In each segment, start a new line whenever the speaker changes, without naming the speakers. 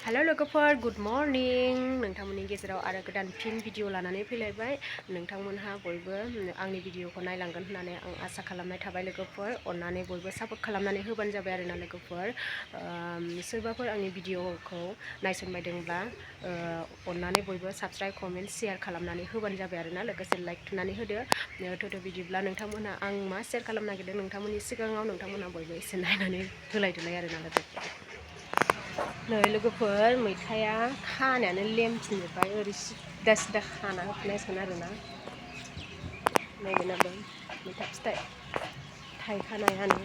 hello लोगोफोर good morning नोंथांमोननि गेजेराव आरो गोदान फिन भिडिअ लानानै फैलायबाय नोंथांमोनहा बयबो आंनि भिडिअखौ नायलांगोन होननानै आं आसा खालामनाय थाबाय लोगोफोर अननानै बयबो सापर्ट खालामनानै होबानो जाबाय आरोना लोगोफोर सोरबाफोर आंनि भिडिअखौ नायसनबायदोंब्ला अननानै बयबो साबस्क्राइब कमेन्ट शेयार खालामनानै होबानो जाबाय आरोना लोगोसे लाइक थुनानै होदो थ' बिदिब्ला नोंथांमोनहा आं मा शेयार खालामनो नागिरदों नोंथांमोननि सिगाङाव नोंथांमोनहा बयबो एसे नायनानै होलायदोलाय आरोना लोगोफोर नै लोगोफोर मैथाया खानायानो लेमफिनजोब्बाय ओरै सिदा सिदा खाना होफिननांसिगोन आरोना नायगोनाबो मैथा फिथाइ थाइखानायानो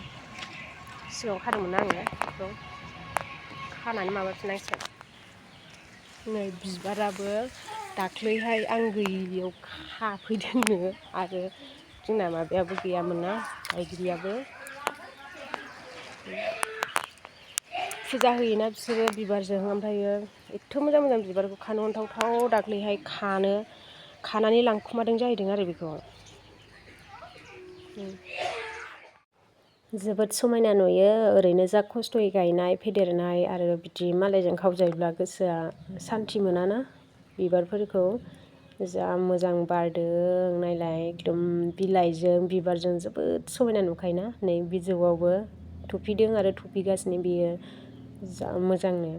सिगाङाव खादोंमोन आङो बेखौ खानानै माबाफिननांसिगोन नै बिबाराबो दाख्लैहाय आं गैयियाव खाफैदोंनो आरो जोंना माबायाबो गैयामोन ना गायगिरियाबो फुजा होयोना बिसोरो बिबारजों ओमफ्रायो एथ' मोजां मोजां बिबारखौ खानो अनथावथाव दाख्लैहाय खानानै लांखुमादों जाहैदों आरो बेखौ जोबोद समायना नुयो ओरैनो जा खस्थ'यै गायनाय फेदेरनाय आरो बिदि मालायजों खावजायोब्ला गोसोआ सान्थि मोनाना बिबारफोरखौ जा मोजां बारदों नायलाय एकदम बिलाइजों बिबारजों जोबोद समायना नुखायोना नै बिजौआवबो थफिदों आरो थफिगासिनो बियो जा मोजांनो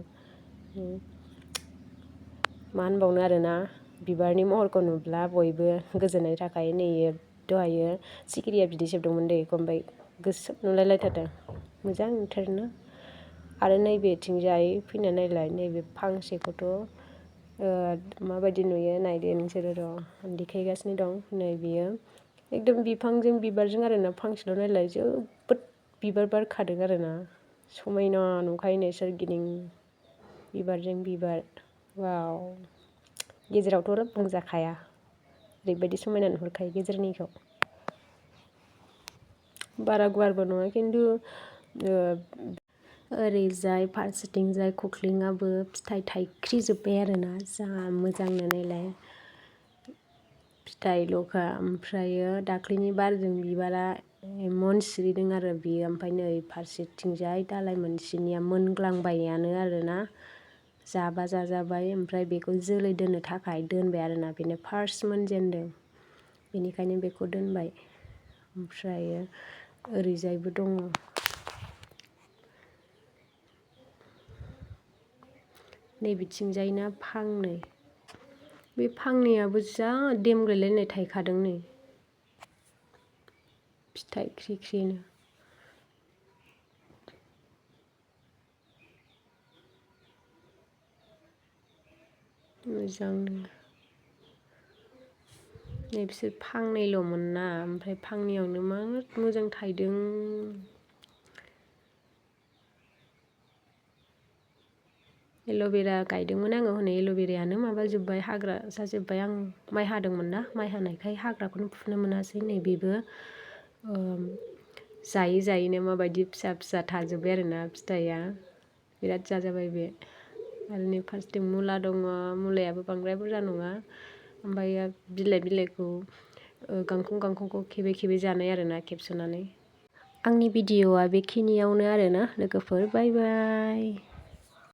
मा होनबावनो आरोना बिबारनि महरखौ नुब्ला बयबो गोजोननाय थाखाय नै दहायो सिखिरिया बिदै सोबदोंमोन दे बेखौ ओमफ्राय गोसोम नुलायलायथारदों मोजां नुथारोना आरो नैबेथिंजाय फैना नायलाय नैबे फांसेखौथ' माबायदि नुयो नायदो नोंसोरो र' देखायगासिनो दं नै बियो एकदम बिफांजों बिबारजों आरोना फांसेल' नायलाय जोबोद बिबार बारखादों आरोना समायना नुखायो नै सोरगिदिं बिबारजों बिबार वाव गेजेरावथ' बुंजाखाया ओरैबायदि समायना नुहुरखायो गेजेरनिखौ बारा गुवारबो नङा खिन्थु ओरैजाय फारसेथिंजाय खख्लिङाबो फिथाइ थाइख्रिजोब्बाय आरोना जा मोजांनो नायलाय फिथाइल'खा ओमफ्रायो दाख्लैनि बारजों बिबारा मोनसिरिदों आरो बियो ओमफ्राय नै फारसेथिंजाय दालाय मोनसेनिया मोनग्लांबायानो आरोना जाबा जाजाबाय ओमफ्राय बेखौ जोलै दोननो थाखाय दोनबाय आरोना बेनो फार्स्ट मोनजेनदों बेनिखायनो बेखौ दोनबाय ओमफ्रायो ओरैजायबो दङ नैबिथिंजायना फांनै बे फांनैयाबो जा देमग्लायलायनाय थायखादों नै फिथाइ ख्रि ख्रिनो मोजांनो नै बिसोर फांनैल'मोन ना ओमफ्राय फांनैयावनो मा मोजां थायदों एल'भेरा गायदोंमोन आङो हनै एल'भेरायानो माबाजोब्बाय हाग्रा जाजोब्बाय आं माइ हादोंमोन ना माइ हानायखाय हाग्राखौनो फुनो मोनासै नै बेबो जायै जायैनो माबायदि फिसा फिसा थाजोब्बाय आरोना फिथाइया बिराद जाजाबाय बे आरो नै फारसेथिं मुला दङ मुलायाबो बांद्राय बुरजा नङा ओमफ्राय बिलाइखौ गांखंखौ खेबै खेबै जानाय आरोना खेबस'नानै आंनि भिडिअ'आ बेखिनियावनो आरोना लोगोफोर बाय बाय